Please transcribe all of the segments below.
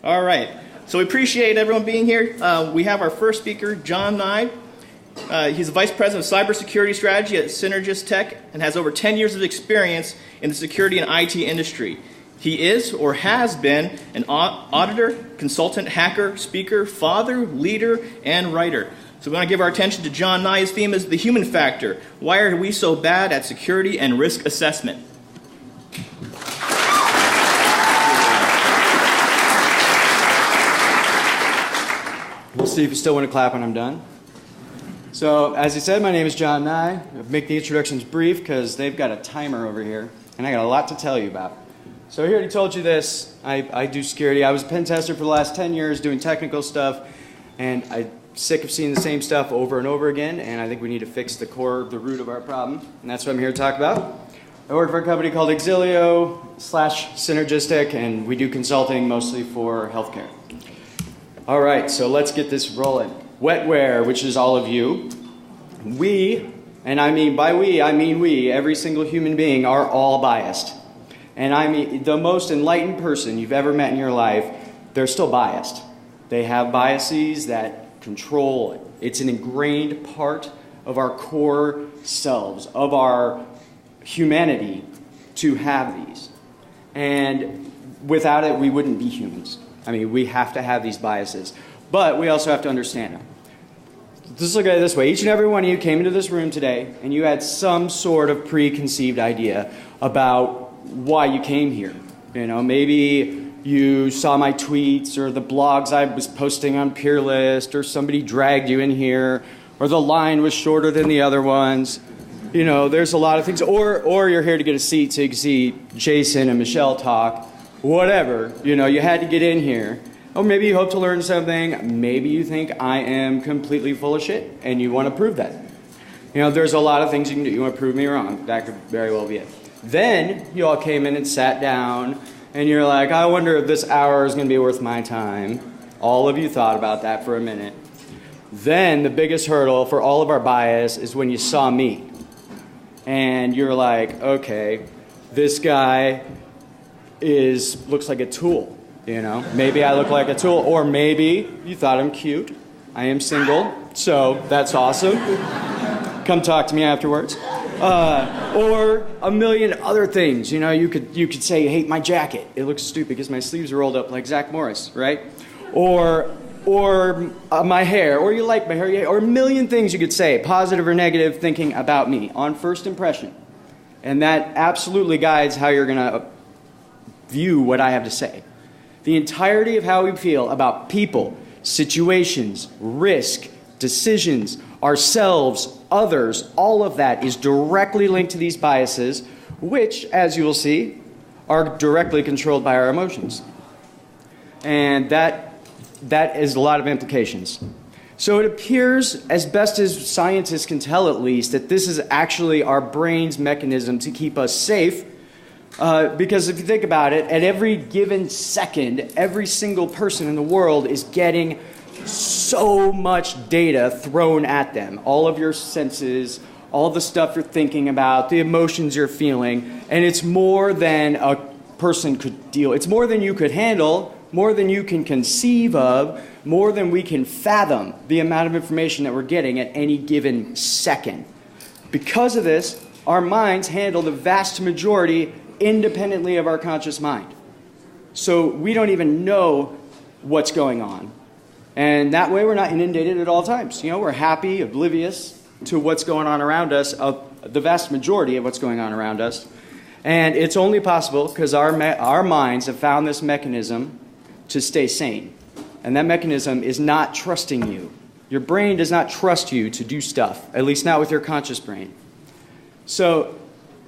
All right. So we appreciate everyone being here. We have our first speaker, John Nye. He's the Vice President of Cybersecurity Strategy at Synergist Tech and has over 10 years of experience in the security and IT industry. He is or has been an auditor, consultant, hacker, speaker, father, leader, and writer. So we want to give our attention to John Nye. His theme is the human factor. Why are we so bad at security and risk assessment? We'll see if you still want to clap when I'm done. So, as he said, my name is John Nye. I'll make the introductions brief because they've got a timer over here, and I got a lot to tell you about. So he already told you this. I do security. I was a pen tester for the last 10 years doing technical stuff, and I'm sick of seeing the same stuff over and over again, and I think we need to fix the root of our problem, and that's what I'm here to talk about. I work for a company called Exilio/Synergistic, and we do consulting mostly for healthcare. All right, so let's get this rolling. Wetware, which is all of you. We, and I mean by we, I mean we, every single human being are all biased. And I mean the most enlightened person you've ever met in your life, they're still biased. They have biases that control it. It's an ingrained part of our core selves, of our humanity, to have these. And without it, we wouldn't be humans. I mean, we have to have these biases. But we also have to understand them. Just look at it this way. Each and every one of you came into this room today, and you had some sort of preconceived idea about why you came here. You know, maybe you saw my tweets or the blogs I was posting on Peerlist, or somebody dragged you in here, or the line was shorter than the other ones. You know, there's a lot of things. Or you're here to get a seat so you can see Jason and Michelle talk. Whatever. You know, you had to get in here. Or maybe you hope to learn something. Maybe you think I am completely full of shit, and you want to prove that. You know, there's a lot of things you can do. You want to prove me wrong. That could very well be it. Then you all came in and sat down, and you're like, I wonder if this hour is going to be worth my time. All of you thought about that for a minute. Then the biggest hurdle for all of our bias is when you saw me. And you're like, okay, this guy looks like a tool. You know, maybe I look like a tool, or maybe you thought I'm cute. I am single, so that's awesome. Come talk to me afterwards. Or a million other things. You know, you could say you hate my jacket. It looks stupid because my sleeves are rolled up like Zach Morris, right? Or my hair, or you like my hair, or a million things you could say, positive or negative, thinking about me on first impression. And that absolutely guides how you're going to view what I have to say. The entirety of how we feel about people, situations, risk, decisions, ourselves, others, all of that is directly linked to these biases, which, as you will see, are directly controlled by our emotions. And that is a lot of implications. So it appears, as best as scientists can tell at least, that this is actually our brain's mechanism to keep us safe. Because if you think about it, at every given second, every single person in the world is getting so much data thrown at them. All of your senses, all the stuff you're thinking about, the emotions you're feeling, and it's more than a person could deal. It's more than you could handle, more than you can conceive of, more than we can fathom the amount of information that we're getting at any given second. Because of this, our minds handle the vast majority independently of our conscious mind. So we don't even know what's going on. And that way we're not inundated at all times. You know, we're happy, oblivious to what's going on around us, the vast majority of what's going on around us. And it's only possible because our minds have found this mechanism to stay sane. And that mechanism is not trusting you. Your brain does not trust you to do stuff, at least not with your conscious brain. So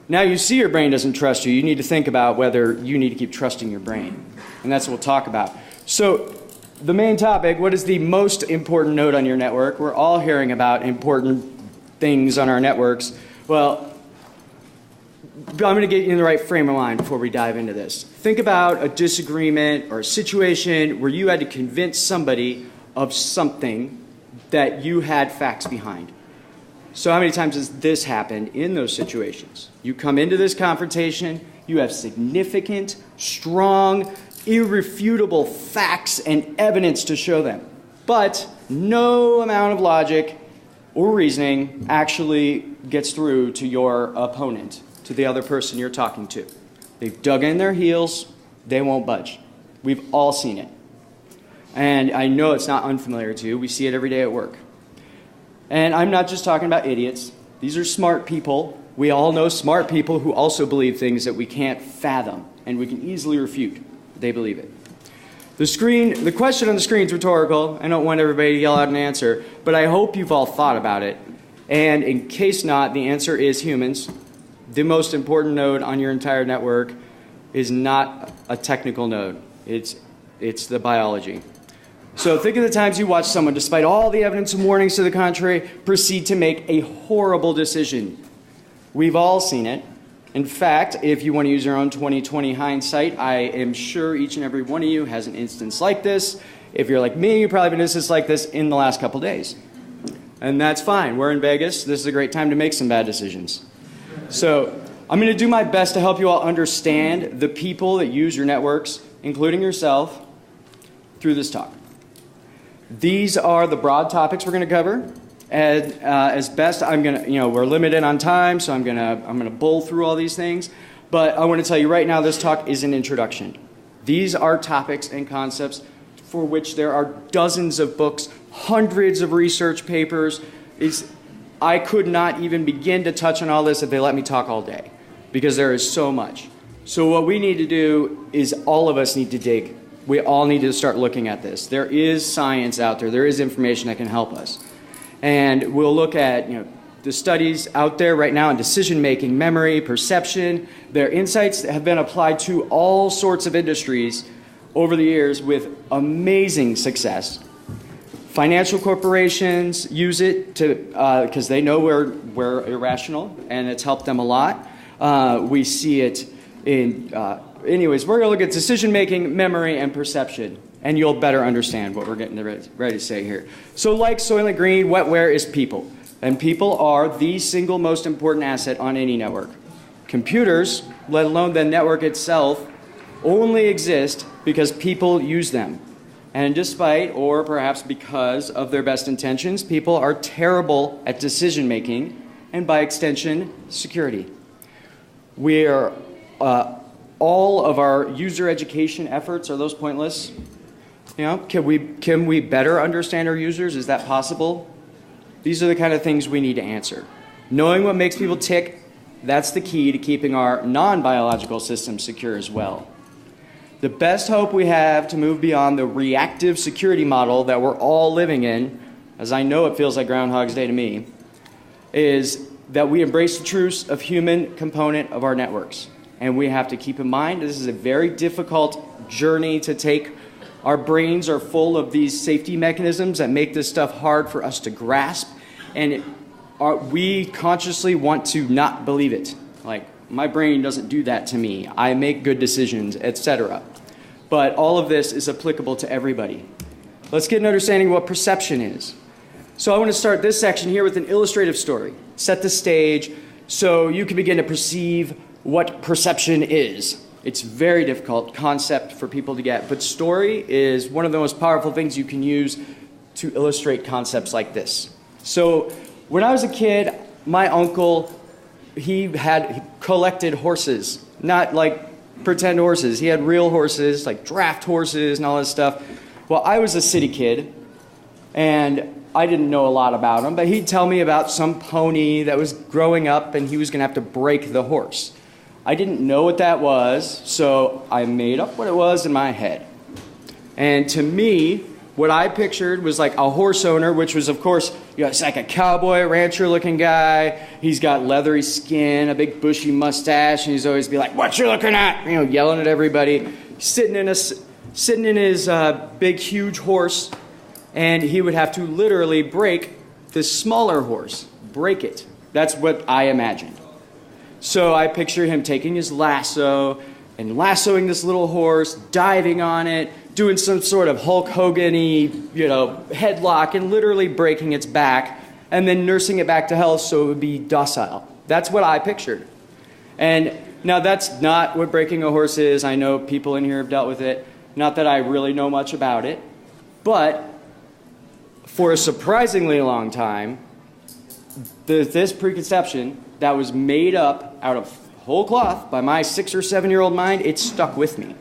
now you see your brain doesn't trust you. You need to think about whether you need to keep trusting your brain. And that's what we'll talk about. So the main topic, what is the most important node on your network? We're all hearing about important things on our networks. Well, I'm going to get you in the right frame of mind before we dive into this. Think about a disagreement or a situation where you had to convince somebody of something that you had facts behind. So how many times has this happened in those situations? You come into this confrontation, you have significant, strong, irrefutable facts and evidence to show them. But no amount of logic or reasoning actually gets through to your opponent, to the other person you're talking to. They've dug in their heels, they won't budge. We've all seen it. And I know it's not unfamiliar to you. We see it every day at work. And I'm not just talking about idiots. These are smart people. We all know smart people who also believe things that we can't fathom and we can easily refute. They believe it. The question on the screen is rhetorical. I don't want everybody to yell out an answer, but I hope you've all thought about it. And in case not, the answer is humans. The most important node on your entire network is not a technical node. It's the biology. So think of the times you watch someone, despite all the evidence and warnings to the contrary, proceed to make a horrible decision. We've all seen it. In fact, if you want to use your own 20/20 hindsight, I am sure each and every one of you has an instance like this. If you're like me, you've probably been in an instance like this in the last couple days. And that's fine. We're in Vegas. This is a great time to make some bad decisions. So I'm going to do my best to help you all understand the people that use your networks, including yourself, through this talk. These are the broad topics we're going to cover. And as best, I'm going to, we're limited on time, so I'm going to bowl through all these things. But I want to tell you right now, this talk is an introduction. These are topics and concepts for which there are dozens of books, hundreds of research papers. I could not even begin to touch on all this if they let me talk all day, because there is so much. So what we need to do is all of us need to dig. We all need to start looking at this. There is science out there. There is information that can help us. And we'll look at the studies out there right now in decision-making, memory, perception. Their insights have been applied to all sorts of industries over the years with amazing success. Financial corporations use it because they know we're irrational, and it's helped them a lot. We see it in... anyways, we're going to look at decision-making, memory, and perception. And you'll better understand what we're getting ready to say here. So like Soylent Green, wetware is people. And people are the single most important asset on any network. Computers, let alone the network itself, only exist because people use them. And despite, or perhaps because of their best intentions, people are terrible at decision making and by extension, security. We're, all of our user education efforts, are those pointless? Can we better understand our users? Is that possible? These are the kind of things we need to answer. Knowing what makes people tick, that's the key to keeping our non-biological systems secure as well. The best hope we have to move beyond the reactive security model that we're all living in, as I know it feels like Groundhog's Day to me, is that we embrace the truths of human component of our networks. And we have to keep in mind this is a very difficult journey to take. Our brains are full of these safety mechanisms that make this stuff hard for us to grasp, and we consciously want to not believe it. Like, my brain doesn't do that to me. I make good decisions, etc. But all of this is applicable to everybody. Let's get an understanding of what perception is. So I want to start this section here with an illustrative story. Set the stage so you can begin to perceive what perception is. It's a very difficult concept for people to get, but story is one of the most powerful things you can use to illustrate concepts like this. So when I was a kid, my uncle, he collected horses, not like pretend horses. He had real horses, like draft horses and all this stuff. Well, I was a city kid, and I didn't know a lot about him, but he'd tell me about some pony that was growing up, and he was going to have to break the horse. I didn't know what that was, so I made up what it was in my head. And to me, what I pictured was like a horse owner, which was, of course, it's like a cowboy, rancher-looking guy. He's got leathery skin, a big bushy mustache, and he's always be like, "What you looking at?" Yelling at everybody. Sitting in his big, huge horse, and he would have to literally break this smaller horse, break it. That's what I imagined. So I picture him taking his lasso and lassoing this little horse, diving on it, doing some sort of Hulk Hogan-y, headlock, and literally breaking its back, and then nursing it back to health so it would be docile. That's what I pictured. And now that's not what breaking a horse is. I know people in here have dealt with it. Not that I really know much about it, but for a surprisingly long time, this preconception that was made up out of whole cloth by my 6 or 7-year-old mind, it stuck with me.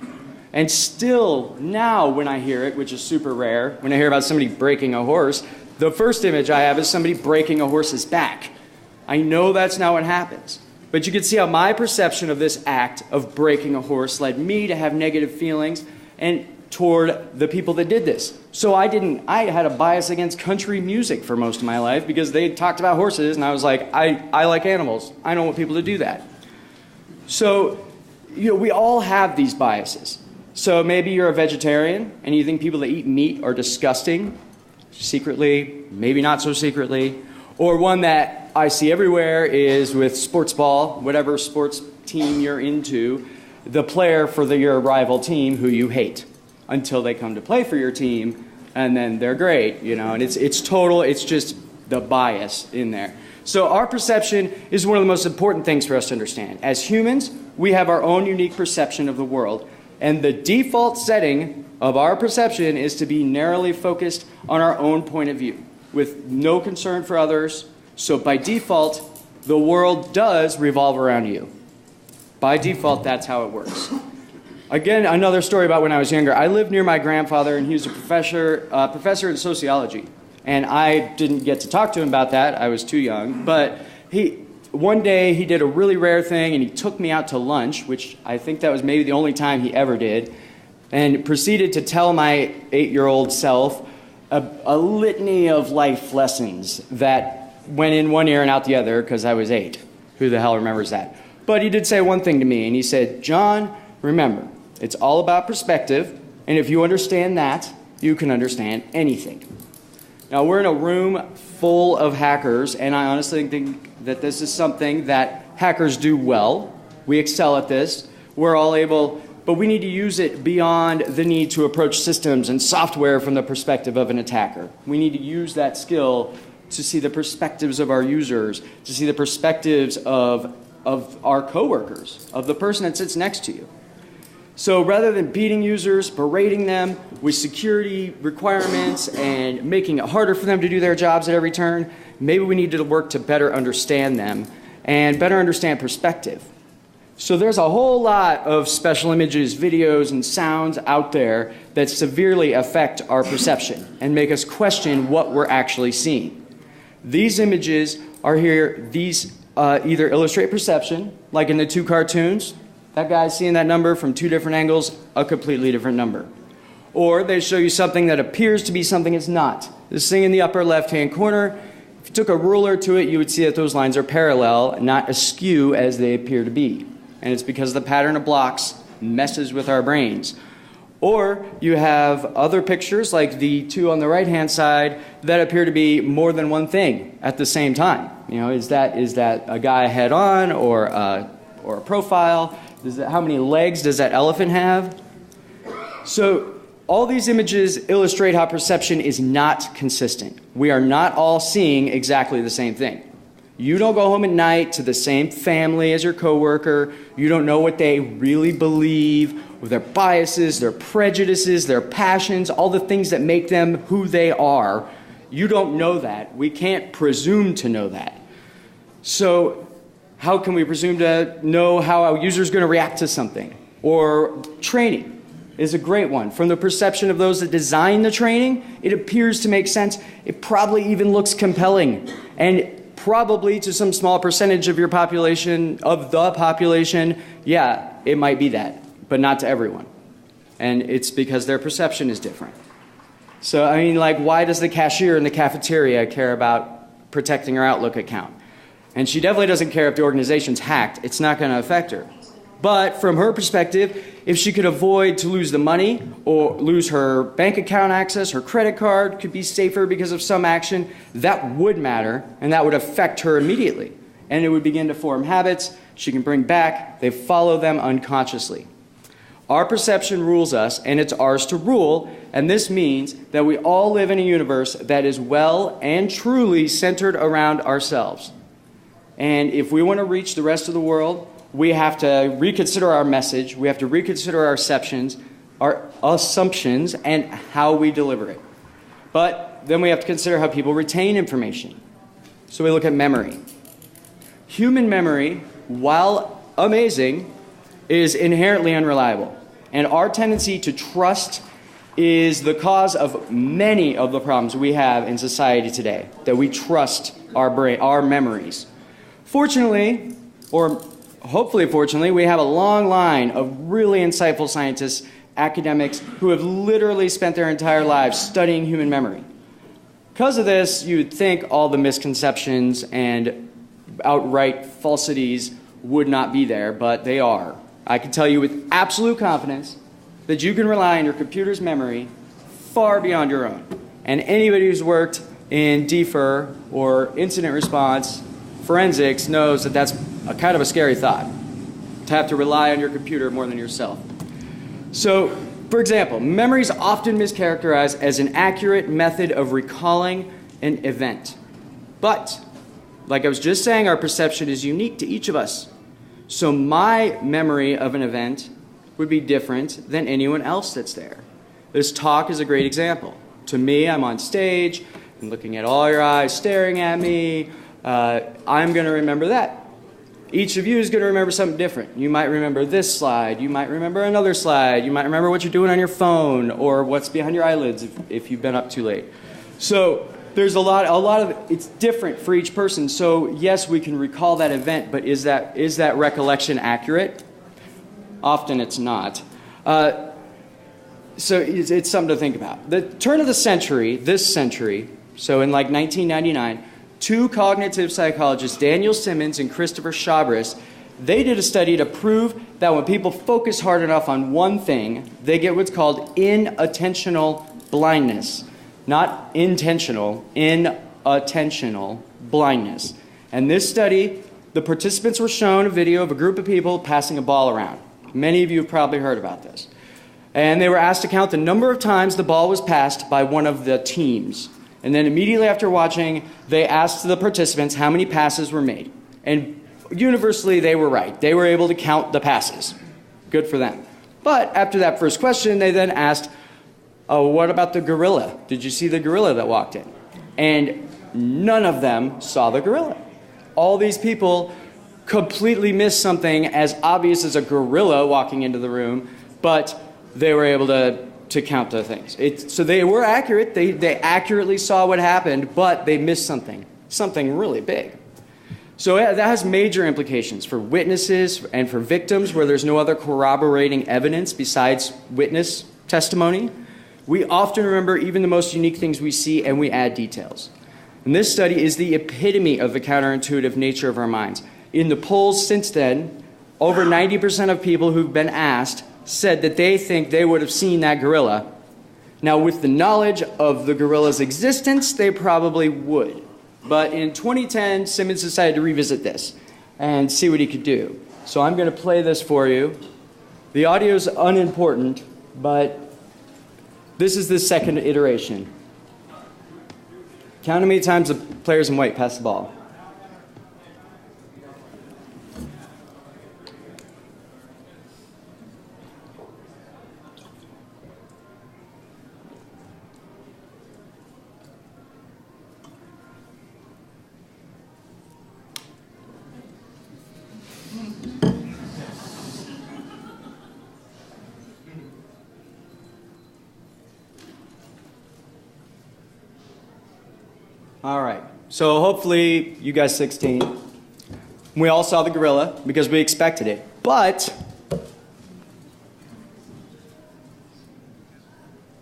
And still now when I hear it, which is super rare, when I hear about somebody breaking a horse, the first image I have is somebody breaking a horse's back. I know that's not what happens. But you can see how my perception of this act of breaking a horse led me to have negative feelings and toward the people that did this. So I had a bias against country music for most of my life because they talked about horses, and I was like, I like animals. I don't want people to do that. So, we all have these biases. So maybe you're a vegetarian and you think people that eat meat are disgusting, secretly, maybe not so secretly. Or one that I see everywhere is with sports ball, whatever sports team you're into, the player for your rival team who you hate until they come to play for your team, and then they're great, and it's just the bias in there. So our perception is one of the most important things for us to understand. As humans, we have our own unique perception of the world, and the default setting of our perception is to be narrowly focused on our own point of view, with no concern for others. So by default, the world does revolve around you. By default, that's how it works. Again, another story about when I was younger. I lived near my grandfather, and he was a professor in sociology. And I didn't get to talk to him about that. I was too young. But one day, he did a really rare thing, and he took me out to lunch, which I think that was maybe the only time he ever did, and proceeded to tell my 8-year-old self a litany of life lessons that went in one ear and out the other because I was 8. Who the hell remembers that? But he did say one thing to me, and he said, "John, remember, it's all about perspective, and if you understand that, you can understand anything." Now, we're in a room full of hackers, and I honestly think that this is something that hackers do well. We excel at this. We're all able, but we need to use it beyond the need to approach systems and software from the perspective of an attacker. We need to use that skill to see the perspectives of our users, to see the perspectives of our coworkers, of the person that sits next to you. So rather than beating users, berating them with security requirements and making it harder for them to do their jobs at every turn, maybe we need to work to better understand them and better understand perspective. So there's a whole lot of special images, videos, and sounds out there that severely affect our perception and make us question what we're actually seeing. These images are here, these either illustrate perception, like in the 2 cartoons. That guy's seeing that number from 2 different angles, a completely different number. Or they show you something that appears to be something it's not. This thing in the upper left-hand corner, if you took a ruler to it, you would see that those lines are parallel, not askew as they appear to be. And it's because the pattern of blocks messes with our brains. Or you have other pictures, like the 2 on the right-hand side, that appear to be more than one thing at the same time. Is that a guy head-on or a profile? How many legs does that elephant have? So all these images illustrate how perception is not consistent. We are not all seeing exactly the same thing. You don't go home at night to the same family as your coworker. You don't know what they really believe, their biases, their prejudices, their passions, all the things that make them who they are. You don't know that. We can't presume to know that. So how can we presume to know how our user is going to react to something? Or training is a great one. From the perception of those that design the training, it appears to make sense. It probably even looks compelling. And probably to some small percentage of your population, yeah, it might be that, but not to everyone. And it's because their perception is different. So, why does the cashier in the cafeteria care about protecting her Outlook account? And she definitely doesn't care if the organization's hacked. It's not going to affect her. But from her perspective, if she could avoid to lose the money or lose her bank account access, her credit card could be safer because of some action, that would matter, and that would affect her immediately. And it would begin to form habits she can bring back. They follow them unconsciously. Our perception rules us, and it's ours to rule, and this means that we all live in a universe that is well and truly centered around ourselves. And if we want to reach the rest of the world, we have to reconsider our message. We have to reconsider our our assumptions, and how we deliver it. But then we have to consider how people retain information. So we look at memory. Human memory, while amazing, is inherently unreliable. And our tendency to trust is the cause of many of the problems we have in society today, that we trust our memories. Fortunately, or hopefully fortunately, we have a long line of really insightful scientists, academics, who have literally spent their entire lives studying human memory. Because of this, you'd think all the misconceptions and outright falsities would not be there, but they are. I can tell you with absolute confidence that you can rely on your computer's memory far beyond your own. And anybody who's worked in DFIR or incident response, forensics, knows that that's a kind of a scary thought, to have to rely on your computer more than yourself. So, for example, memory is often mischaracterized as an accurate method of recalling an event. But, like I was just saying, our perception is unique to each of us. So my memory of an event would be different than anyone else that's there. This talk is a great example. To me, I'm on stage, I'm looking at all your eyes staring at me. I'm going to remember that. Each of you is going to remember something different. You might remember this slide, you might remember another slide, you might remember what you're doing on your phone or what's behind your eyelids if you've been up too late. So there's a lot of, it's different for each person. So yes, we can recall that event, but is that recollection accurate? Often it's not. So it's something to think about. The turn of the century, this century, so in like 1999, two cognitive psychologists, Daniel Simmons and Christopher Chabris, they did a study to prove that when people focus hard enough on one thing, they get what's called inattentional blindness. Not intentional, inattentional blindness. And this study, the participants were shown a video of a group of people passing a ball around. Many of you have probably heard about this. And they were asked to count the number of times the ball was passed by one of the teams. And then immediately after watching, they asked the participants how many passes were made. And universally, they were right. They were able to count the passes. Good for them. But after that first question, they then asked, oh, what about the gorilla? Did you see the gorilla that walked in? And none of them saw the gorilla. All these people completely missed something as obvious as a gorilla walking into the room, but they were able to count the things. So they were accurate. They accurately saw what happened, but they missed something really big. So that has major implications for witnesses and for victims where there's no other corroborating evidence besides witness testimony. We often remember even the most unique things we see, and we add details. And this study is the epitome of the counterintuitive nature of our minds. In the polls since then, over 90% of people who've been asked said that they think they would have seen that gorilla. Now, with the knowledge of the gorilla's existence, they probably would. But in 2010, Simmons decided to revisit this and see what he could do. So I'm going to play this for you. The audio is unimportant, but this is the second iteration. Count how many times the players in white pass the ball. All right, so hopefully you guys 16. We all saw the gorilla because we expected it. But,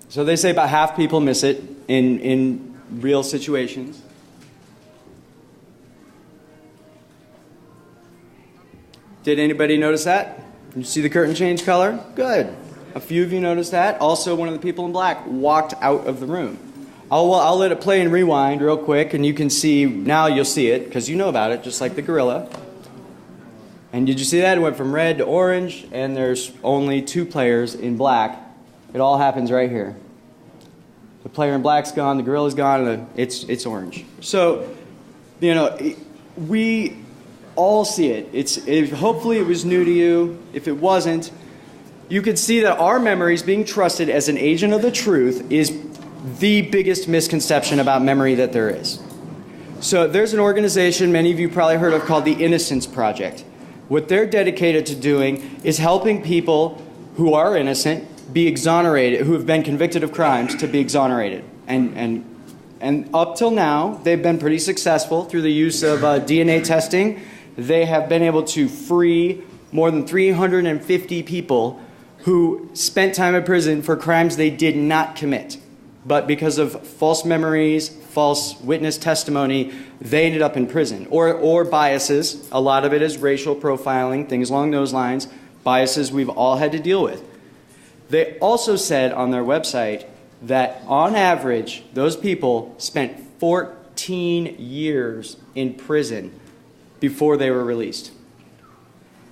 so they say about half people miss it in real situations. Did anybody notice that? Did you see the curtain change color? Good. A few of you noticed that. Also, one of the people in black walked out of the room. I'll let it play and rewind real quick, and you can see, now you'll see it, because you know about it, just like the gorilla. And did you see that? It went from red to orange, and there's only two players in black. It all happens right here. The player in black's gone, the gorilla's gone, and it's orange. So, you know, we all see it. Hopefully it was new to you. If it wasn't, you can see that our memories being trusted as an agent of the truth is the biggest misconception about memory that there is. So there's an organization many of you probably heard of called the Innocence Project. What they're dedicated to doing is helping people who are innocent be exonerated, who have been convicted of crimes, to be exonerated. And up till now, they've been pretty successful through the use of DNA testing. They have been able to free more than 350 people who spent time in prison for crimes they did not commit. But because of false memories, false witness testimony, they ended up in prison. Or biases. A lot of it is racial profiling, things along those lines. Biases we've all had to deal with. They also said on their website that on average, those people spent 14 years in prison before they were released.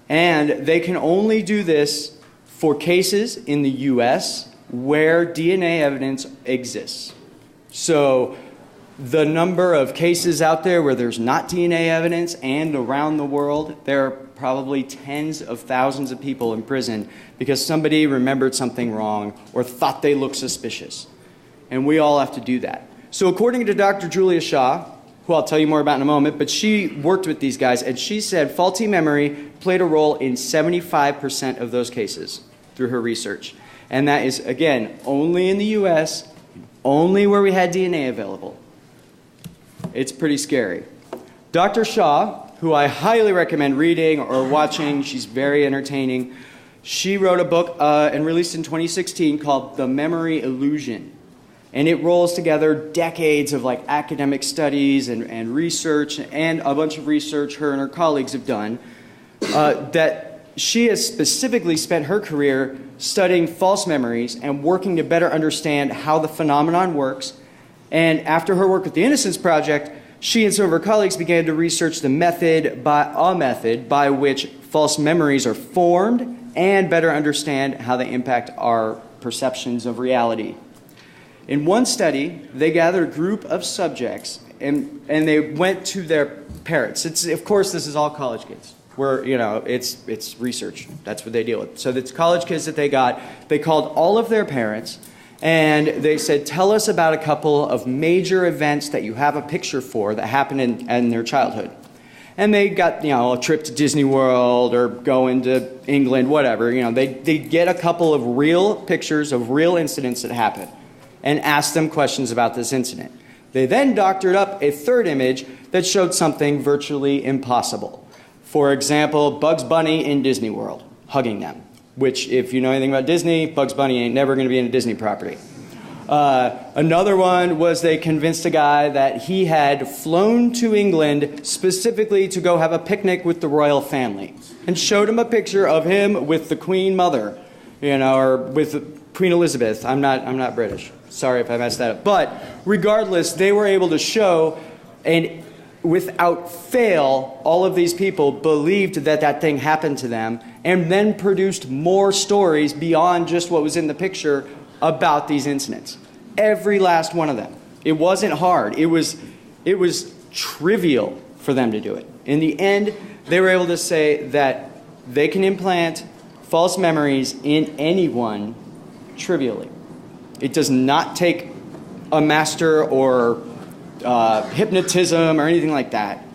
And they can only do this for cases in the US where DNA evidence exists. So the number of cases out there where there's not DNA evidence, and around the world, there are probably tens of thousands of people in prison because somebody remembered something wrong or thought they looked suspicious. And we all have to do that. So according to Dr. Julia Shaw, who I'll tell you more about in a moment, but she worked with these guys, and she said faulty memory played a role in 75% of those cases through her research. And that is, again, only in the US, only where we had DNA available. It's pretty scary. Dr. Shaw, who I highly recommend reading or watching, she's very entertaining, she wrote a book and released in 2016 called The Memory Illusion. And it rolls together decades of academic studies and research, and a bunch of research her and her colleagues have done, that she has specifically spent her career studying false memories and working to better understand how the phenomenon works. And after her work with the Innocence Project, she and some of her colleagues began to research a method by which false memories are formed and better understand how they impact our perceptions of reality. In one study, they gathered a group of subjects and they went to their parents. Of course, this is all college kids. It's research. That's what they deal with. So it's college kids that they got. They called all of their parents and they said, tell us about a couple of major events that you have a picture for that happened in their childhood. And they got, a trip to Disney World or going to England, whatever. They get a couple of real pictures of real incidents that happened and asked them questions about this incident. They then doctored up a third image that showed something virtually impossible. For example, Bugs Bunny in Disney World, hugging them, which, if you know anything about Disney, Bugs Bunny ain't never going to be in a Disney property. Another one was they convinced a guy that he had flown to England specifically to go have a picnic with the royal family, and showed him a picture of him with the Queen Mother, or with Queen Elizabeth. I'm not British. Sorry if I messed that up. But regardless, they were able to show, and without fail, all of these people believed that thing happened to them, and then produced more stories beyond just what was in the picture about these incidents. Every last one of them. It wasn't hard. It was trivial for them to do it. In the end, they were able to say that they can implant false memories in anyone trivially. It does not take a master or hypnotism or anything like that.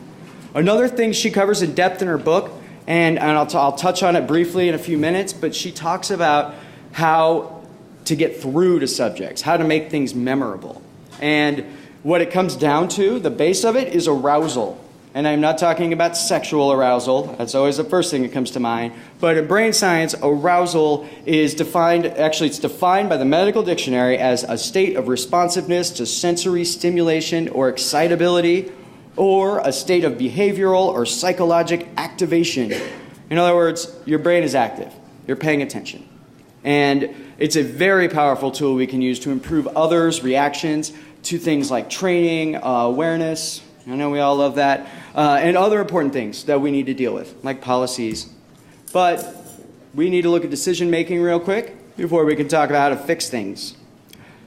Another thing she covers in depth in her book, and I'll touch on it briefly in a few minutes, but she talks about how to get through to subjects, how to make things memorable. And what it comes down to, the base of it, is arousal. And I'm not talking about sexual arousal. That's always the first thing that comes to mind. But in brain science, arousal is defined, it's defined by the medical dictionary as a state of responsiveness to sensory stimulation or excitability, or a state of behavioral or psychologic activation. In other words, your brain is active. You're paying attention. And it's a very powerful tool we can use to improve others' reactions to things like training, awareness. I know we all love that. And other important things that we need to deal with, like policies. But we need to look at decision-making real quick before we can talk about how to fix things.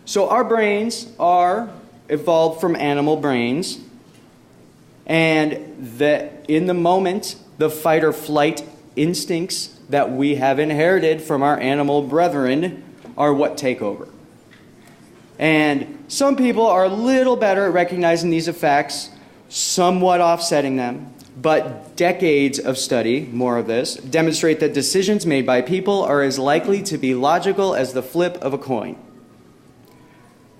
So our brains are evolved from animal brains, and that in the moment, the fight or flight instincts that we have inherited from our animal brethren are what take over. And some people are a little better at recognizing these effects, somewhat offsetting them, but decades of study, more of this, demonstrate that decisions made by people are as likely to be logical as the flip of a coin.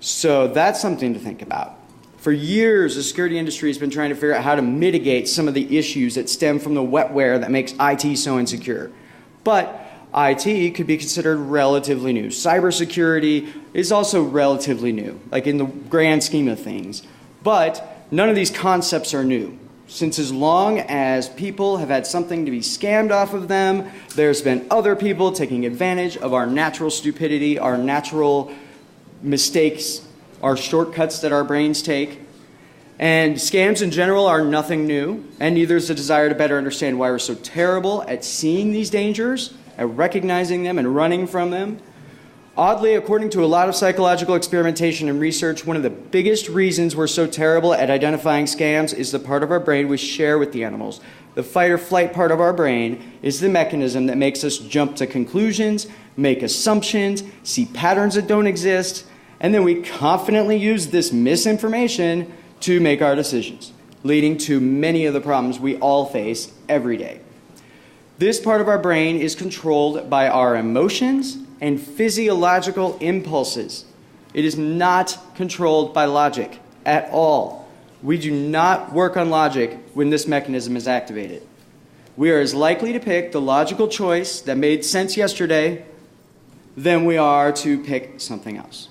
So that's something to think about. For years, the security industry has been trying to figure out how to mitigate some of the issues that stem from the wetware that makes IT so insecure. But IT could be considered relatively new. Cybersecurity is also relatively new, like in the grand scheme of things. But none of these concepts are new. Since as long as people have had something to be scammed off of them, there's been other people taking advantage of our natural stupidity, our natural mistakes, our shortcuts that our brains take. And scams in general are nothing new, and neither is the desire to better understand why we're so terrible at seeing these dangers, at recognizing them and running from them. Oddly, according to a lot of psychological experimentation and research, one of the biggest reasons we're so terrible at identifying scams is the part of our brain we share with the animals. The fight or flight part of our brain is the mechanism that makes us jump to conclusions, make assumptions, see patterns that don't exist, and then we confidently use this misinformation to make our decisions, leading to many of the problems we all face every day. This part of our brain is controlled by our emotions and physiological impulses. It is not controlled by logic at all. We do not work on logic when this mechanism is activated. We are as likely to pick the logical choice that made sense yesterday than we are to pick something else.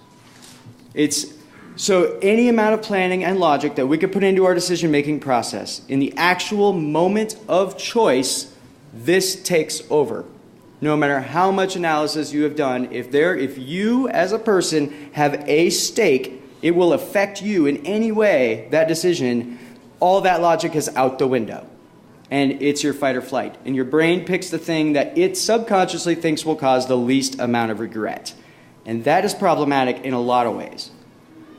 So any amount of planning and logic that we could put into our decision-making process, in the actual moment of choice, this takes over. No matter how much analysis you have done, if you as a person have a stake, it will affect you in any way, that decision, all that logic is out the window. And it's your fight or flight. And your brain picks the thing that it subconsciously thinks will cause the least amount of regret. And that is problematic in a lot of ways.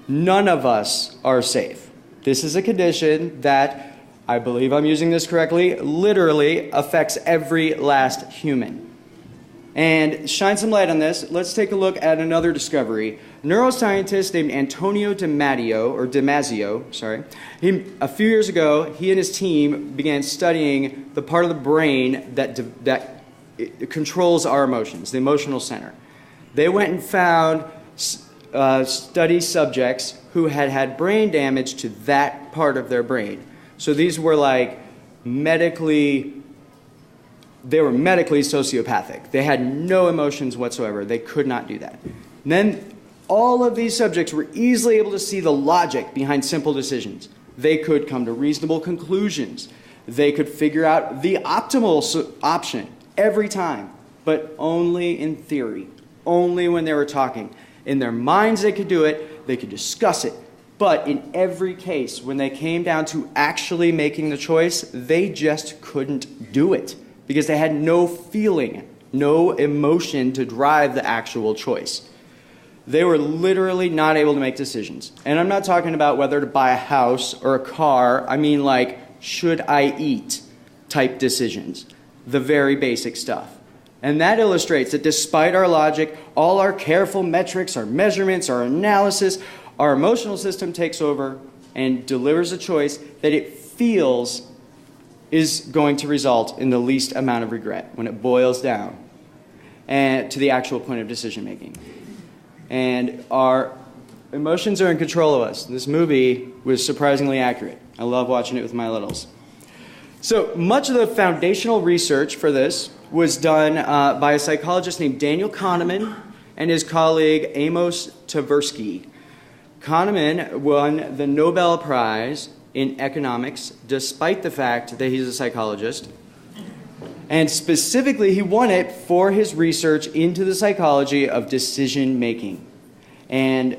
None of us are safe. This is a condition that, I believe I'm using this correctly, literally affects every last human. And shine some light on this, let's take a look at another discovery. A neuroscientist named Antonio Damasio, a few years ago, he and his team began studying the part of the brain that controls our emotions, the emotional center. They went and found study subjects who had had brain damage to that part of their brain. So these were like medically sociopathic. They had no emotions whatsoever. They could not do that. And then all of these subjects were easily able to see the logic behind simple decisions. They could come to reasonable conclusions. They could figure out the optimal option every time, but only in theory, only when they were talking. In their minds they could do it, they could discuss it, but in every case, when they came down to actually making the choice, they just couldn't do it because they had no feeling, no emotion to drive the actual choice. They were literally not able to make decisions. And I'm not talking about whether to buy a house or a car. I mean like, should I eat type decisions, the very basic stuff. And that illustrates that despite our logic, all our careful metrics, our measurements, our analysis, our emotional system takes over and delivers a choice that it feels is going to result in the least amount of regret when it boils down and to the actual point of decision making. And our emotions are in control of us. This movie was surprisingly accurate. I love watching it with my littles. So much of the foundational research for this was done by a psychologist named Daniel Kahneman and his colleague Amos Tversky. Kahneman won the Nobel Prize in economics despite the fact that he's a psychologist. And specifically, he won it for his research into the psychology of decision making. And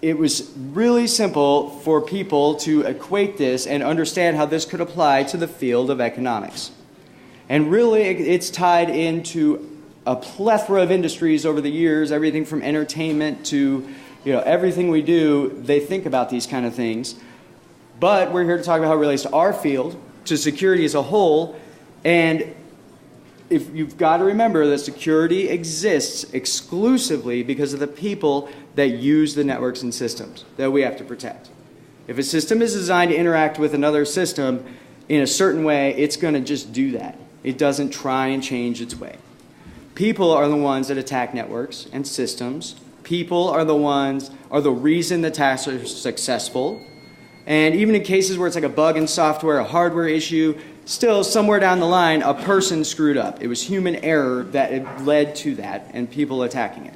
it was really simple for people to equate this and understand how this could apply to the field of economics. And really, it's tied into a plethora of industries over the years, everything from entertainment to everything we do, they think about these kind of things. But we're here to talk about how it relates to our field, to security as a whole, and if you've got to remember that security exists exclusively because of the people that use the networks and systems that we have to protect. If a system is designed to interact with another system in a certain way, it's going to just do that. It doesn't try and change its way. People are the ones that attack networks and systems. People are the reason the attacks are successful. And even in cases where it's like a bug in software, a hardware issue, still somewhere down the line, a person screwed up. It was human error that led to that and people attacking it.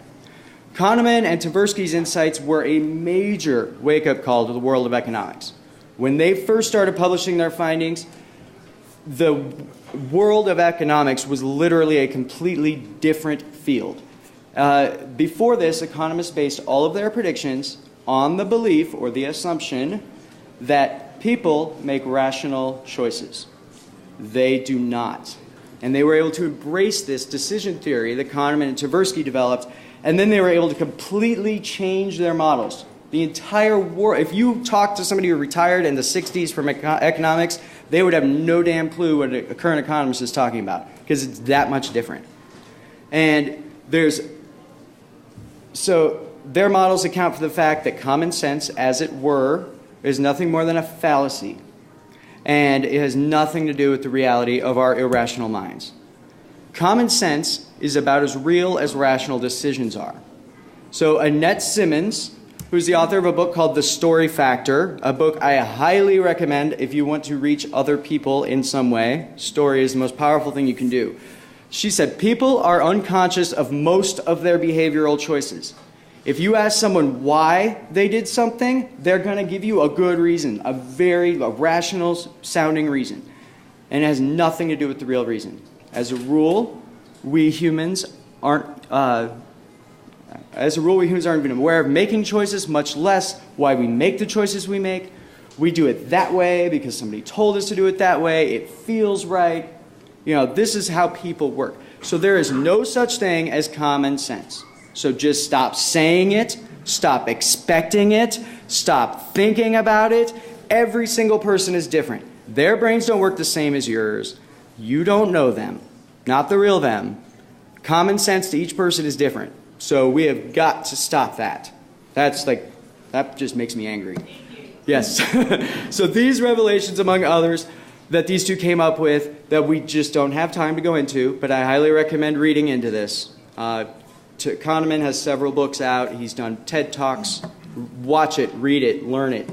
Kahneman and Tversky's insights were a major wake-up call to the world of economics. When they first started publishing their findings, the world of economics was literally a completely different field. Before this, economists based all of their predictions on the belief or the assumption that people make rational choices. They do not. And they were able to embrace this decision theory that Kahneman and Tversky developed, and then they were able to completely change their models. The entire world, if you talk to somebody who retired in the 60s from economics, they would have no damn clue what a current economist is talking about, because it's that much different. And so their models account for the fact that common sense, as it were, is nothing more than a fallacy. And it has nothing to do with the reality of our irrational minds. Common sense is about as real as rational decisions are. So Annette Simmons, who's the author of a book called The Story Factor, a book I highly recommend if you want to reach other people in some way. Story is the most powerful thing you can do. She said, people are unconscious of most of their behavioral choices. If you ask someone why they did something, they're going to give you a good reason, a rational sounding reason. And it has nothing to do with the real reason. As a rule, we humans aren't even aware of making choices, much less why we make the choices we make. We do it that way because somebody told us to do it that way. It feels right. This is how people work. So there is no such thing as common sense. So just stop saying it, stop expecting it, stop thinking about it. Every single person is different. Their brains don't work the same as yours. You don't know them, not the real them. Common sense to each person is different. So we have got to stop that. That just makes me angry. Yes. So these revelations, among others, that these two came up with that we just don't have time to go into, but I highly recommend reading into this. Kahneman has several books out. He's done TED Talks. Watch it, read it, learn it.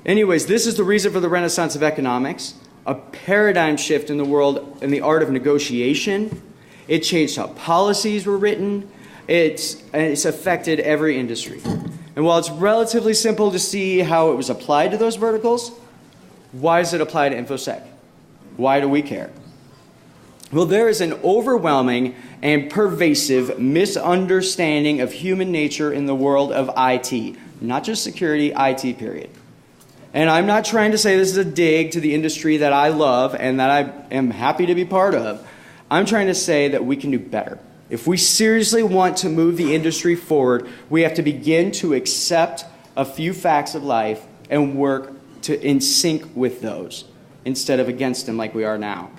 Anyways, this is the reason for the Renaissance of economics, a paradigm shift in the world in the art of negotiation. It changed how policies were written. It's affected every industry. And while it's relatively simple to see how it was applied to those verticals, why does it apply to InfoSec? Why do we care? Well, there is an overwhelming and pervasive misunderstanding of human nature in the world of IT. Not just security, IT period. And I'm not trying to say this is a dig to the industry that I love and that I am happy to be part of. I'm trying to say that we can do better. If we seriously want to move the industry forward, we have to begin to accept a few facts of life and work in sync with those instead of against them like we are now.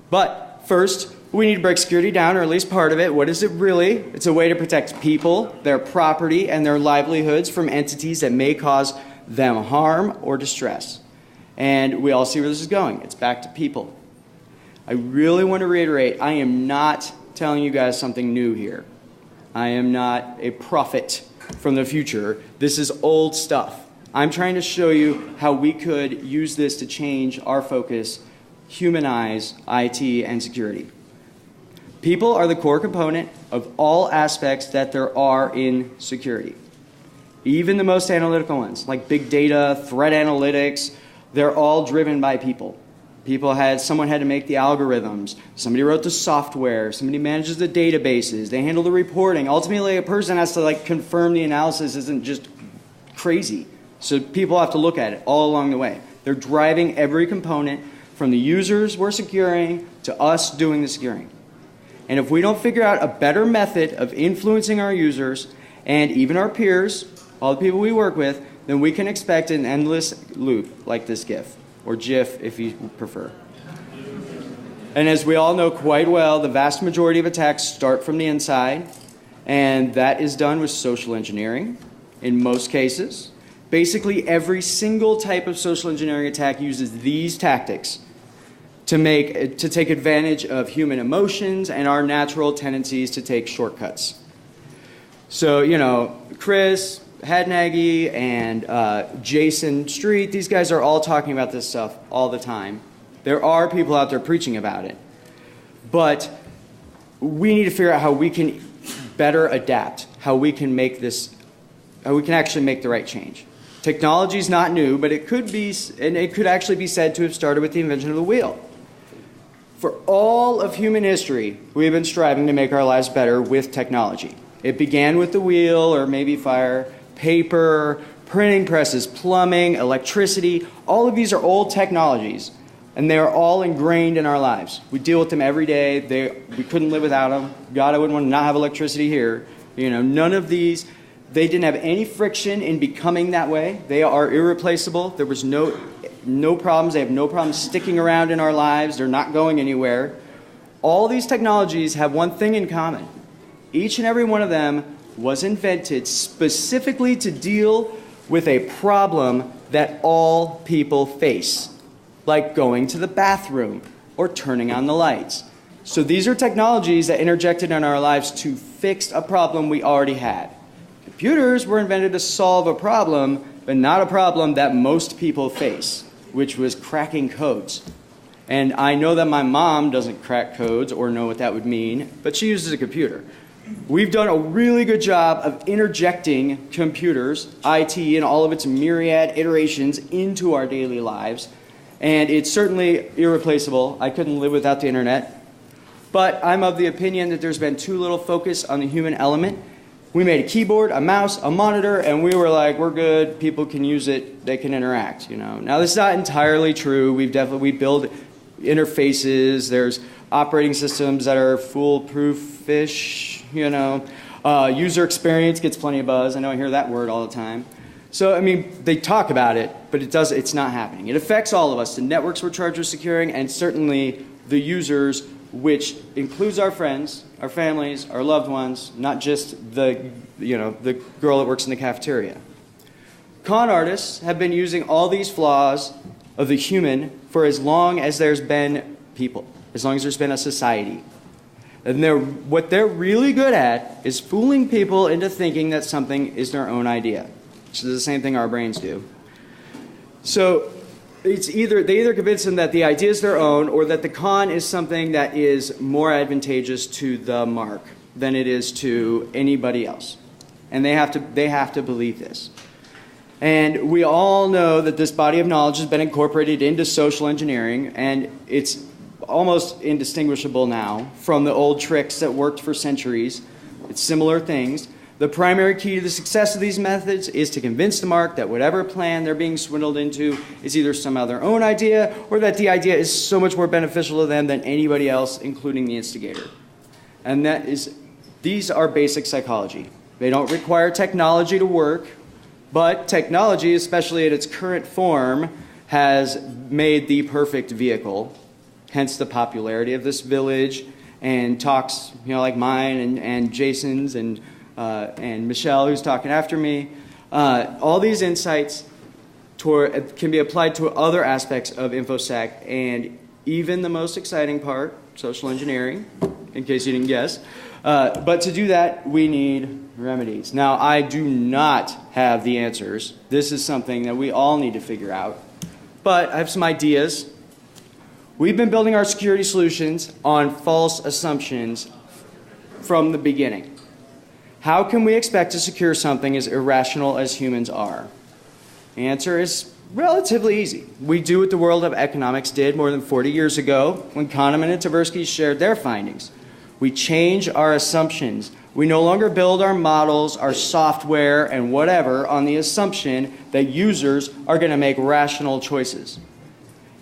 But first, we need to break security down, or at least part of it. What is it really? It's a way to protect people, their property, and their livelihoods from entities that may cause them harm or distress. And we all see where this is going. It's back to people. I really want to reiterate, I am not telling you guys something new here. I am not a prophet from the future. This is old stuff. I'm trying to show you how we could use this to change our focus, humanize IT and security. People are the core component of all aspects that there are in security. Even the most analytical ones, like big data, threat analytics, they're all driven by people. Someone had to make the algorithms, somebody wrote the software, somebody manages the databases, they handle the reporting. Ultimately, a person has to confirm the analysis isn't just crazy. So people have to look at it all along the way. They're driving every component from the users we're securing to us doing the securing. And if we don't figure out a better method of influencing our users and even our peers, all the people we work with, then we can expect an endless loop like this GIF, or GIF if you prefer. And as we all know quite well, the vast majority of attacks start from the inside, and that is done with social engineering in most cases. Basically, every single type of social engineering attack uses these tactics to take advantage of human emotions and our natural tendencies to take shortcuts. So, Chris Hadnaghy and Jason Street, these guys are all talking about this stuff all the time. There are people out there preaching about it. But we need to figure out how we can better adapt, how we can actually make the right change. Technology is not new, but it could actually be said to have started with the invention of the wheel. For all of human history, we've been striving to make our lives better with technology. It began with the wheel, or maybe fire, paper, printing presses, plumbing, electricity. All of these are old technologies, and they are all ingrained in our lives. We deal with them every day. We couldn't live without them. God, I wouldn't want to not have electricity here. None of these, they didn't have any friction in becoming that way. They are irreplaceable. There was no problems. They have no problems sticking around in our lives. They're not going anywhere. All these technologies have one thing in common. Each and every one of them was invented specifically to deal with a problem that all people face, like going to the bathroom or turning on the lights. So these are technologies that interjected in our lives to fix a problem we already had. Computers were invented to solve a problem, but not a problem that most people face, which was cracking codes. And I know that my mom doesn't crack codes or know what that would mean, but she uses a computer. We've done a really good job of interjecting computers, IT, and all of its myriad iterations into our daily lives. And it's certainly irreplaceable. I couldn't live without the internet. But I'm of the opinion that there's been too little focus on the human element. We made a keyboard, a mouse, a monitor, and we were like, we're good, people can use it, they can interact, Now, this is not entirely true. We build interfaces. There's operating systems that are foolproof-ish, User experience gets plenty of buzz. I know I hear that word all the time. So, they talk about it, but it's not happening. It affects all of us, the networks we're charged with securing, and certainly the users, which includes our friends, our families, our loved ones, not just the girl that works in the cafeteria. Con artists have been using all these flaws of the human for as long as there's been people, as long as there's been a society. And what they're really good at is fooling people into thinking that something is their own idea, which is the same thing our brains do. So they either convince them that the idea is their own, or that the con is something that is more advantageous to the mark than it is to anybody else. And they have to believe this. And we all know that this body of knowledge has been incorporated into social engineering, and it's almost indistinguishable now from the old tricks that worked for centuries. It's similar things. The primary key to the success of these methods is to convince the mark that whatever plan they're being swindled into is either somehow their own idea, or that the idea is so much more beneficial to them than anybody else, including the instigator. And these are basic psychology. They don't require technology to work, but technology, especially at its current form, has made the perfect vehicle. Hence the popularity of this village, and talks, like mine and Jason's and Michelle, who's talking after me. All these insights can be applied to other aspects of InfoSec, and even the most exciting part, social engineering, in case you didn't guess. But to do that, we need remedies. Now, I do not have the answers. This is something that we all need to figure out. But I have some ideas. We've been building our security solutions on false assumptions from the beginning. How can we expect to secure something as irrational as humans are? The answer is relatively easy. We do what the world of economics did more than 40 years ago when Kahneman and Tversky shared their findings. We change our assumptions. We no longer build our models, our software, and whatever on the assumption that users are going to make rational choices.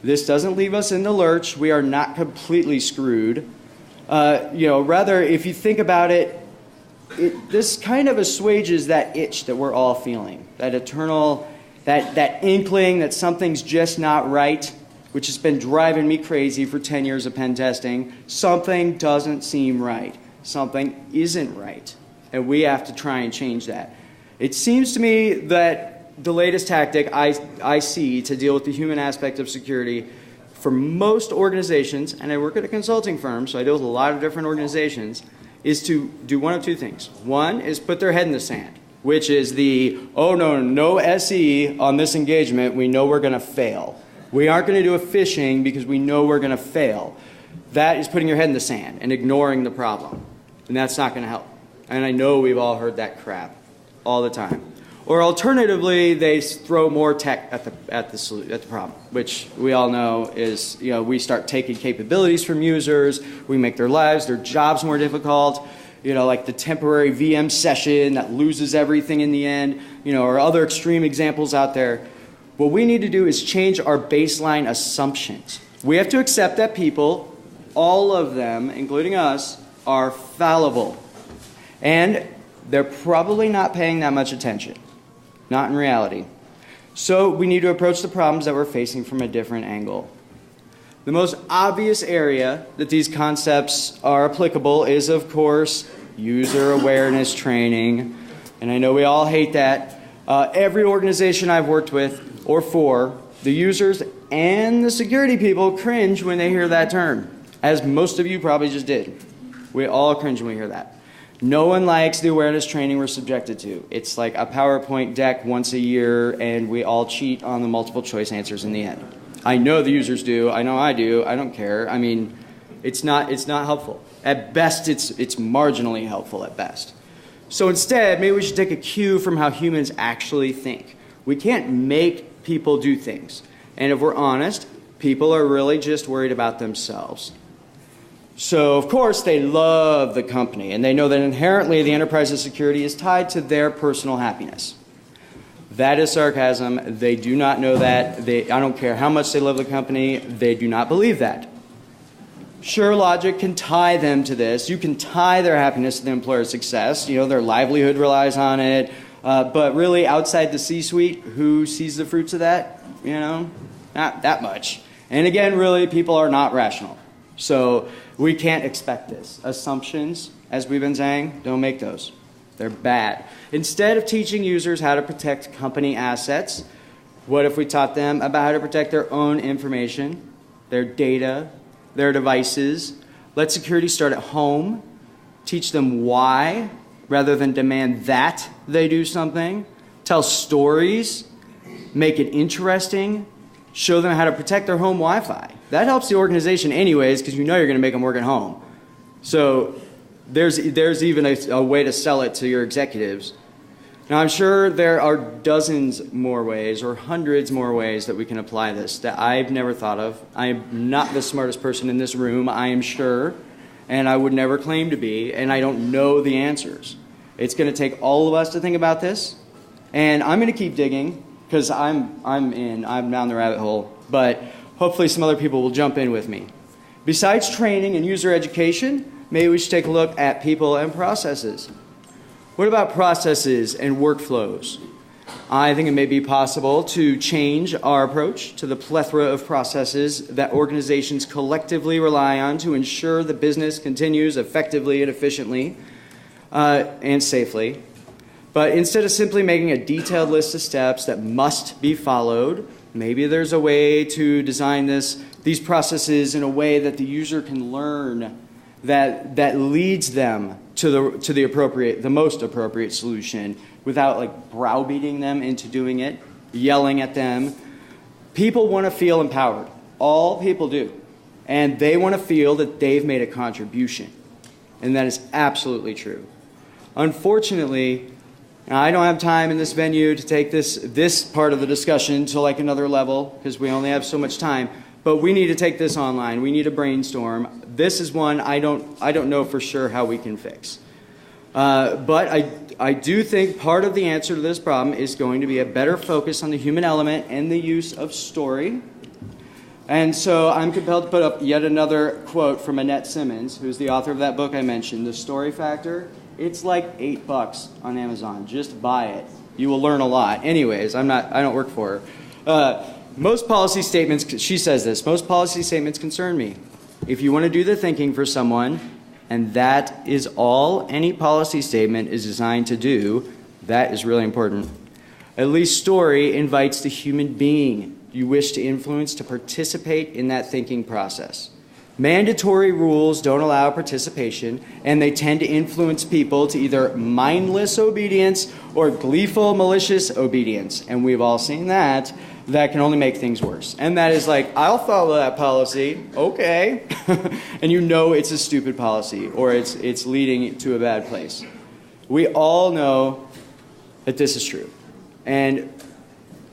This doesn't leave us in the lurch. We are not completely screwed. Rather, if you think about it, this kind of assuages that itch that we're all feeling, that eternal, that inkling that something's just not right. which has been driving me crazy for 10 years of pen testing. Something doesn't seem right. Something isn't right. And we have to try and change that. It seems to me that the latest tactic I see to deal with the human aspect of security for most organizations, and I work at a consulting firm, so I deal with a lot of different organizations, is to do one of two things. One is put their head in the sand, which is no SE on this engagement, we know we're going to fail. We aren't going to do a phishing because we know we're going to fail. That is putting your head in the sand and ignoring the problem, and that's not going to help. And I know we've all heard that crap all the time. Or alternatively, they throw more tech at the problem, which we all know is, we start taking capabilities from users, we make their lives, their jobs more difficult, like the temporary VM session that loses everything in the end, or other extreme examples out there. What we need to do is change our baseline assumptions. We have to accept that people, all of them, including us, are fallible. And they're probably not paying that much attention. Not in reality. So we need to approach the problems that we're facing from a different angle. The most obvious area that these concepts are applicable is, of course, user awareness training. And I know we all hate that. Every organization I've worked with or for, the users and the security people cringe when they hear that term, as most of you probably just did. We all cringe when we hear that. No one likes the awareness training we're subjected to. It's like a PowerPoint deck once a year, and we all cheat on the multiple choice answers in the end. I know the users do. I know I do. I don't care. I mean, it's not helpful. At best, it's marginally helpful at best. So instead, maybe we should take a cue from how humans actually think. We can't make people do things. And if we're honest, people are really just worried about themselves. So, of course, they love the company, and they know that inherently the enterprise's security is tied to their personal happiness. That is sarcasm. They do not know that. I don't care how much they love the company, they do not believe that. Sure, logic can tie them to this. You can tie their happiness to the employer's success. Their livelihood relies on it. But really, outside the C-suite, who sees the fruits of that? Not that much. And again, really, people are not rational. So we can't expect this. Assumptions, as we've been saying, don't make those. They're bad. Instead of teaching users how to protect company assets, what if we taught them about how to protect their own information, their data, their devices? Let security start at home. Teach them why, rather than demand that they do something. Tell stories. Make it interesting. Show them how to protect their home Wi-Fi. That helps the organization anyways, because you're going to make them work at home. So there's even a way to sell it to your executives. Now, I'm sure there are dozens more ways or hundreds more ways that we can apply this that I've never thought of. I'm not the smartest person in this room, I am sure, and I would never claim to be, and I don't know the answers. It's going to take all of us to think about this, and I'm going to keep digging, because I'm down the rabbit hole, but hopefully some other people will jump in with me. Besides training and user education, maybe we should take a look at people and processes. What about processes and workflows? I think it may be possible to change our approach to the plethora of processes that organizations collectively rely on to ensure the business continues effectively and efficiently and safely. But instead of simply making a detailed list of steps that must be followed, maybe there's a way to design these processes in a way that the user can learn that leads them to the most appropriate solution without browbeating them into doing it, yelling at them. People want to feel empowered. All people do. And they want to feel that they've made a contribution. And that is absolutely true. Unfortunately, I don't have time in this venue to take this part of the discussion to another level because we only have so much time. But we need to take this online. We need to brainstorm. This is one I don't know for sure how we can fix. But I do think part of the answer to this problem is going to be a better focus on the human element and the use of story. And so I'm compelled to put up yet another quote from Annette Simmons, who's the author of that book I mentioned, The Story Factor. It's like $8 on Amazon. Just buy it. You will learn a lot. Anyways, I don't work for her. Most policy statements, she says this, most policy statements concern me. If you want to do the thinking for someone, and that is all any policy statement is designed to do, that is really important. At least story invites the human being you wish to influence to participate in that thinking process. Mandatory rules don't allow participation, and they tend to influence people to either mindless obedience or gleeful, malicious obedience. And we've all seen that. That can only make things worse. And that is like, I'll follow that policy, okay. And you know it's a stupid policy, or it's leading to a bad place. We all know that this is true. And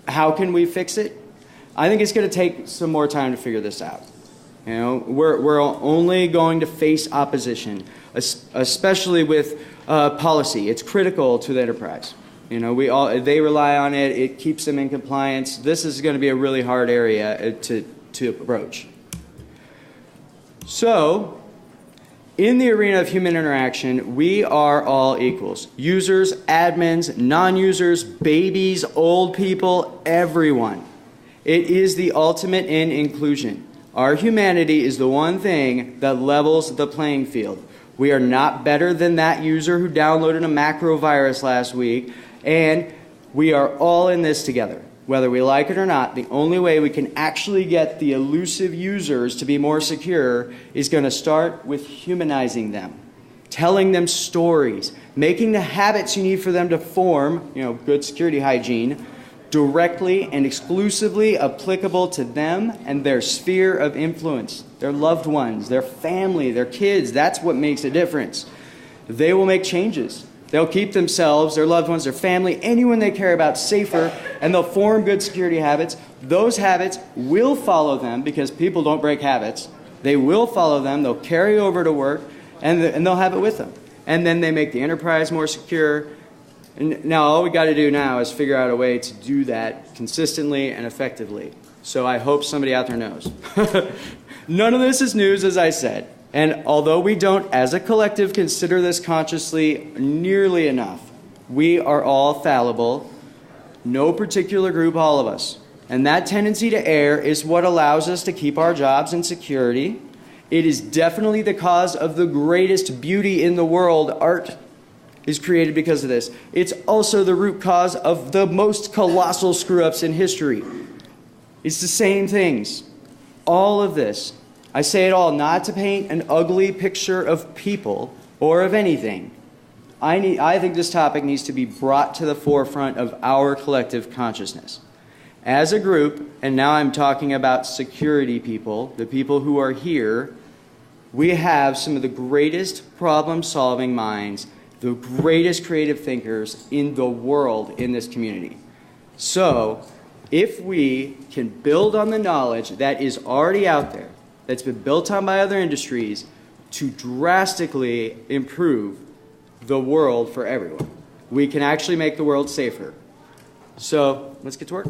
how can we fix it? I think it's going to take some more time to figure this out. You know, we're only going to face opposition, especially with policy. It's critical to the enterprise. You know, they rely on it. It keeps them in compliance. This is going to be a really hard area to approach. So, in the arena of human interaction, we are all equals. Users, admins, non-users, babies, old people, everyone. It is the ultimate in inclusion. Our humanity is the one thing that levels the playing field. We are not better than that user who downloaded a macro virus last week, and we are all in this together. Whether we like it or not, the only way we can actually get the elusive users to be more secure is going to start with humanizing them, telling them stories, making the habits you need for them to form, you know, good security hygiene, directly and exclusively applicable to them and their sphere of influence, their loved ones, their family, their kids. That's what makes a difference. They will make changes. They'll keep themselves, their loved ones, their family, anyone they care about safer, and they'll form good security habits. Those habits will follow them because people don't break habits. They will follow them. They'll carry over to work, and they'll have it with them. And then they make the enterprise more secure. And now all we got to do now is figure out a way to do that consistently and effectively. So I hope somebody out there knows. None of this is news, as I said. And although we don't, as a collective, consider this consciously nearly enough, we are all fallible. No particular group, all of us. And that tendency to err is what allows us to keep our jobs in security. It is definitely the cause of the greatest beauty in the world. Art is created because of this. It's also the root cause of the most colossal screw-ups in history. It's the same things. All of this. I say it all not to paint an ugly picture of people or of anything. I think this topic needs to be brought to the forefront of our collective consciousness. As a group, and now I'm talking about security people, the people who are here, we have some of the greatest problem-solving minds, the greatest creative thinkers in the world in this community. So, if we can build on the knowledge that is already out there, that's been built on by other industries, to drastically improve the world for everyone, we can actually make the world safer. So, let's get to work.